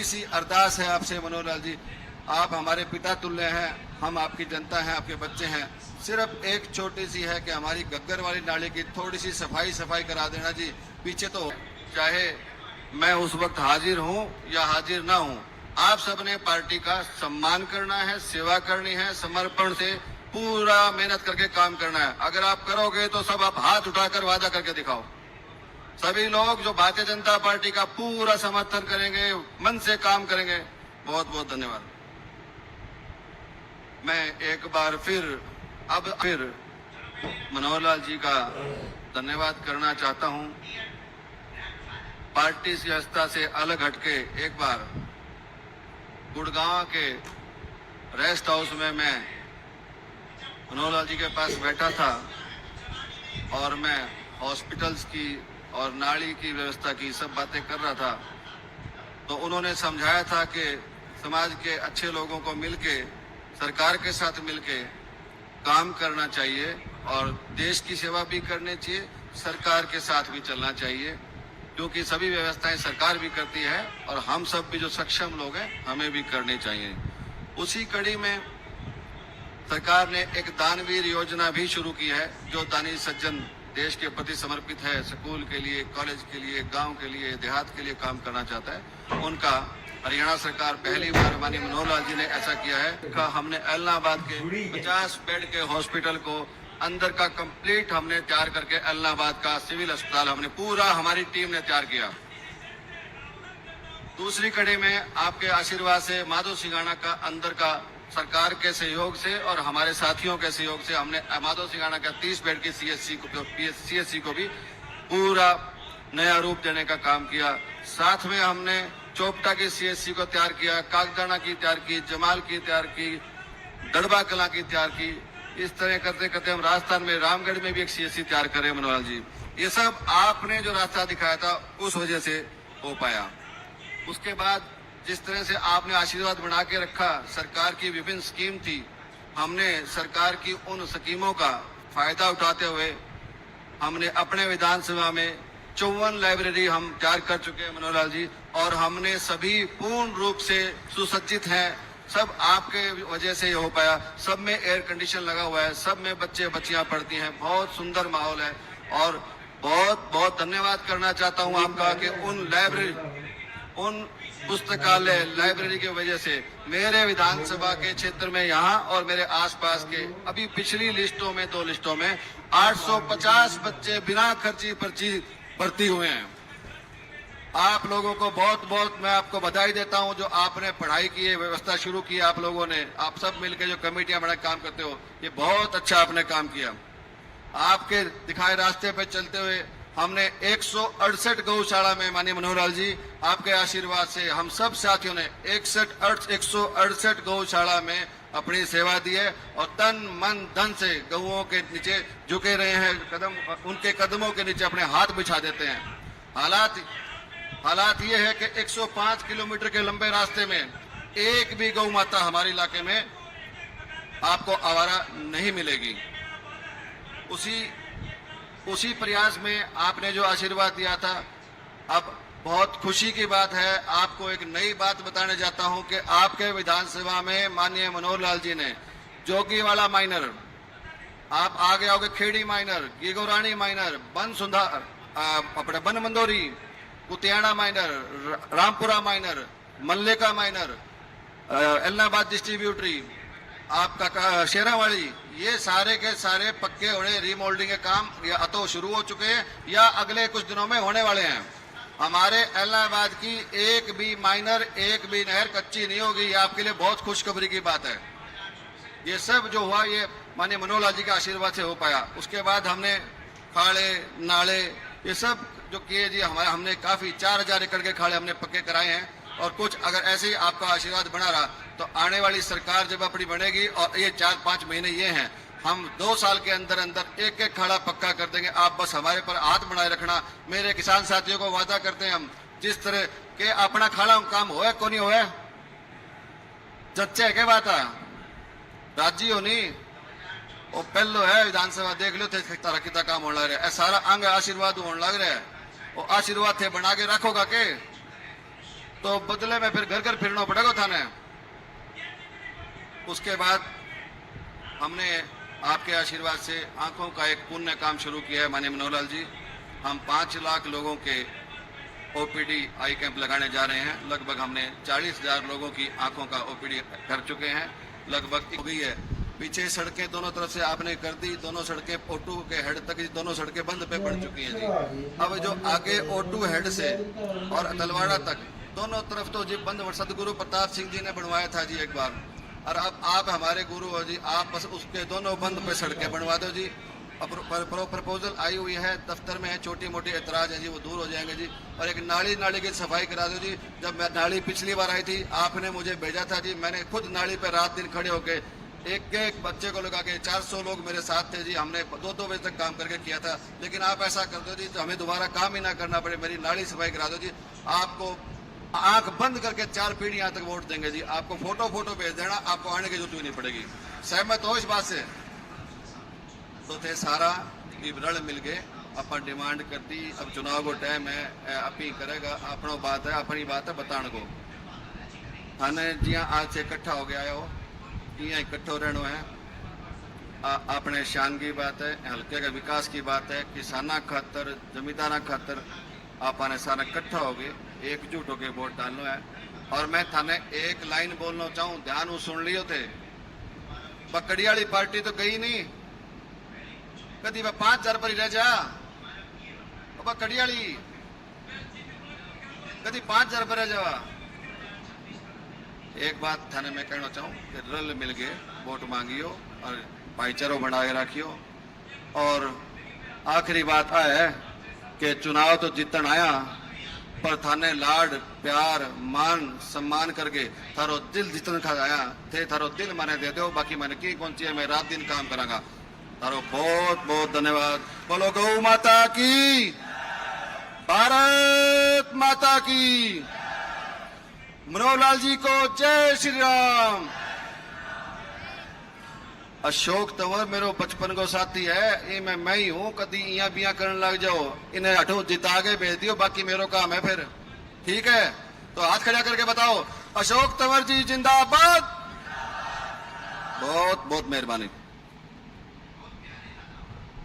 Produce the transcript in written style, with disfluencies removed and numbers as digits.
छोटी सी अरदास है आपसे मनोहर लाल जी, आप हमारे पिता तुल्य हैं, हम आपकी जनता हैं, आपके बच्चे हैं। सिर्फ एक छोटी सी है कि हमारी गग्गर वाली नाली की थोड़ी सी सफाई करा देना जी। पीछे तो चाहे मैं उस वक्त हाजिर हूं या हाजिर ना हूं, आप सबने पार्टी का सम्मान करना है, सेवा करनी है, समर्पण से पूरा मेहनत करके काम करना है। अगर आप करोगे तो सब आप हाथ उठाकर वादा करके दिखाओ। सभी लोग जो भारतीय जनता पार्टी का पूरा समर्थन करेंगे, मन से काम करेंगे। बहुत बहुत धन्यवाद। मैं एक बार फिर मनोहर लाल जी का धन्यवाद करना चाहता हूं। पार्टी सियासत से अलग हटके एक बार गुड़गांव के रेस्ट हाउस में मैं मनोहर लाल जी के पास बैठा था और मैं हॉस्पिटल्स की और नाली की व्यवस्था की सब बातें कर रहा था। तो उन्होंने समझाया था कि समाज के अच्छे लोगों को मिलके, सरकार के साथ मिलके काम करना चाहिए और देश की सेवा भी करनी चाहिए, सरकार के साथ भी चलना चाहिए, क्योंकि सभी व्यवस्थाएं सरकार भी करती है और हम सब भी जो सक्षम लोग हैं हमें भी करनी चाहिए। उसी कड़ी में सरकार ने एक दानवीर योजना भी शुरू की है, जो दानी सज्जन देश के प्रति समर्पित है, स्कूल के लिए, कॉलेज के लिए, गांव के लिए, देहात के लिए काम करना चाहता है। उनका हरियाणा सरकार पहली बार माननीय मनोहर लाल जी ने ऐसा किया है। हमने इलाहाबाद के 50 बेड के हॉस्पिटल को अंदर का कंप्लीट हमने तैयार करके इलाहाबाद का सिविल अस्पताल हमने पूरा हमारी टीम ने तैयार किया। दूसरी कड़ी में आपके आशीर्वाद से माधो सिंघाना का अंदर का सरकार के सहयोग से और हमारे साथियों के सहयोग से हमने माधो सिंघाना का 30 बेड की सीएससी को भी पूरा नया रूप देने का काम किया। साथ में हमने चोपटा की सीएससी को तैयार किया, कागदाना की तैयार की, जमाल की तैयार की, दड़बा कला की तैयार की। इस तरह करते करते हम राजस्थान में रामगढ़ में भी एक सीएससी तैयार करे मनोहर जी। ये सब आपने जो रास्ता दिखाया था उस वजह से हो पाया। उसके बाद जिस तरह से आपने आशीर्वाद बना के रखा, सरकार की विभिन्न स्कीम थी, हमने सरकार की उन स्कीमों का फायदा उठाते हुए हमने अपने विधानसभा में 54 लाइब्रेरी हम तैयार कर चुके हैं मनोहर लाल जी, और हमने सभी पूर्ण रूप से सुसज्जित हैं। सब आपके वजह से हो पाया। सब में एयर कंडीशन लगा हुआ है, सब में बच्चे बच्चियां पढ़ती हैं, बहुत सुंदर माहौल है। और बहुत बहुत धन्यवाद करना चाहता हूं आपका कि उन पुस्तकालय लाइब्रेरी की वजह से मेरे विधानसभा के क्षेत्र में यहाँ और मेरे आसपास के अभी पिछली लिस्टों में 2 लिस्टों में 850 बच्चे बिना खर्ची पर्ची भर्ती हुए हैं। आप लोगों को बहुत बहुत मैं आपको बधाई देता हूं, जो आपने पढ़ाई की है, व्यवस्था शुरू की आप लोगों ने, आप सब मिलकर जो कमेटियां बना काम करते हो, ये बहुत अच्छा आपने काम किया। आपके दिखाए रास्ते पे चलते हुए हमने 168 गौशाला में माननीय मनोहर लाल जी आपके आशीर्वाद से हम सब साथियों ने 168 गौशाला में अपनी सेवा दी है और तन मन धन से गौओं के नीचे झुके रहे हैं, उनके कदमों के नीचे अपने हाथ बिछा देते हैं। हालात ये है कि 105 किलोमीटर के लंबे रास्ते में एक भी गौ माता हमारे इलाके में आपको आवारा नहीं मिलेगी। उसी प्रयास में आपने जो आशीर्वाद दिया था, अब बहुत खुशी की बात है, आपको एक नई बात बताने जाता हूं कि आपके विधानसभा में माननीय मनोहर लाल जी ने जोगीवाला माइनर, आप आगे आओगे खेड़ी माइनर, गिगोरानी माइनर, अपने बन मंदोरी, कुतियाना माइनर, रामपुरा माइनर, मल्लिका माइनर, इलाहाबाद डिस्ट्रीब्यूटरी, आपका शेरावाड़ी, ये सारे के सारे पक्के होने रीमोल्डिंग के काम या तो शुरू हो चुके हैं या अगले कुछ दिनों में होने वाले हैं। हमारे इलाहाबाद की एक भी माइनर, एक भी नहर कच्ची नहीं होगी। ये आपके लिए बहुत खुशखबरी की बात है। ये सब जो हुआ ये माननीय मनोहर लाल जी के आशीर्वाद से हो पाया। उसके बाद हमने खाड़े नाले ये सब जो किए जी, हमने काफी 4000 एकड़ के खाड़े हमने पक्के कराए हैं। और कुछ अगर ऐसे ही आपका आशीर्वाद बना रहा तो आने वाली सरकार जब अपनी बनेगी और ये 4-5 महीने ये हैं, हम 2 साल के अंदर अंदर एक एक खाड़ा पक्का कर देंगे। आप बस हमारे पर हाथ बनाए रखना। मेरे किसान साथियों को वादा करते हैं हम, जिस तरह के अपना खाड़ा काम होए को नहीं होए, जच्चे के बात है राजी हो नहीं वो पहलो है विधानसभा देख लो थे तरह कितना काम होने लग रहा है। सारा अंग आशीर्वाद होने लग रहा है। वो आशीर्वाद थे बना के रखोगा के तो बदले में फिर घर घर फिरना पड़ेगा थाने। उसके बाद हमने आपके आशीर्वाद से आंखों का एक पुण्य काम शुरू किया है माननीय मनोहर लाल जी। हम 5 लाख लोगों के ओपीडी आई कैंप लगाने जा रहे हैं। लगभग हमने 40,000 लोगों की आंखों का ओपीडी कर चुके हैं। लगभग हो गई है। पीछे सड़कें दोनों तरफ से आपने कर दी, दोनों सड़कें O2 के हेड तक दोनों सड़कें बंद पे पड़ चुकी हैं जी। अब जो आगे O2 हेड से और तलवाड़ा तक दोनों तरफ तो जी बंद, सदगुरु प्रताप सिंह जी ने बनवाया था जी एक बार, और अब आप हमारे गुरु हो जी, आप बस उसके दोनों बंद पे सड़कें बनवा दो जी। अब प्रपोजल आई हुई है, दफ्तर में है, छोटी मोटी एतराज है जी, वो दूर हो जाएंगे जी। और एक नाली की सफाई करा दो जी। जब मैं नाली पिछली बार आई थी आपने मुझे भेजा था जी, मैंने खुद नाली पे रात दिन खड़े होके एक बच्चे को लगा के 400 लोग मेरे साथ थे जी। हमने 2-2 बजे तक काम करके किया था। लेकिन आप ऐसा कर दो जी तो हमें दोबारा काम ही ना करना पड़े, मेरी नाली सफाई करा दो जी। आपको आंख बंद करके 4 पीढ़ियां तक वोट देंगे जी। आपको फोटो भेज देना, आपको आने की जरूरत भी नहीं पड़ेगी। सहमत हो इस बात से? तो थे सारा रल मिल गए, अपन डिमांड कर दी। अब चुनाव को टाइम है, आप ही करेगा, अपनो बात है, अपनी बात है बताने को। थाने जिया आज से इकट्ठा हो गया हो, जिया इकट्ठो रहना है। अपने शान की बात है, हल्के का विकास की बात है, किसाना खातर, जमींदारा खातर आपने सारा इकट्ठा हो गए, एकजुट होके वोट डालना है। और मैं थाने एक लाइन बोलना चाहूं, ध्यान सुन लियो थे। बकड़ी वाली पार्टी तो गई नहीं, कदी वह 5,000 पर ही रह जा। बकड़ी वाली कदी 5,000 पर रह जा। एक बात थाने में कहना चाहूं कि रल मिल के वोट मांगियो और भाईचारा बनाए रखियो। और आखिरी बात है कि चुनाव तो जीतन आया, पर थाने लाड प्यार मान सम्मान करके थारो दिल जीतन खा आया थे। थारो दिल मैंने दे दो, बाकी मैंने की कौन सी है, मैं रात दिन काम करांगा। थारो बहुत बहुत धन्यवाद। बोलो गौ माता की, भारत माता की, मनोहर लाल जी को जय श्री राम। अशोक तंवर मेरो बचपन को साथी है, ये मैं ही हूं। कदी इया बिया करने लग जाओ, इन्हें हटो जिता के भेज दियो, बाकी मेरो काम है फिर। ठीक है, तो हाथ खड़ा करके बताओ, अशोक तंवर जी जिंदाबाद। बहुत बहुत मेहरबानी।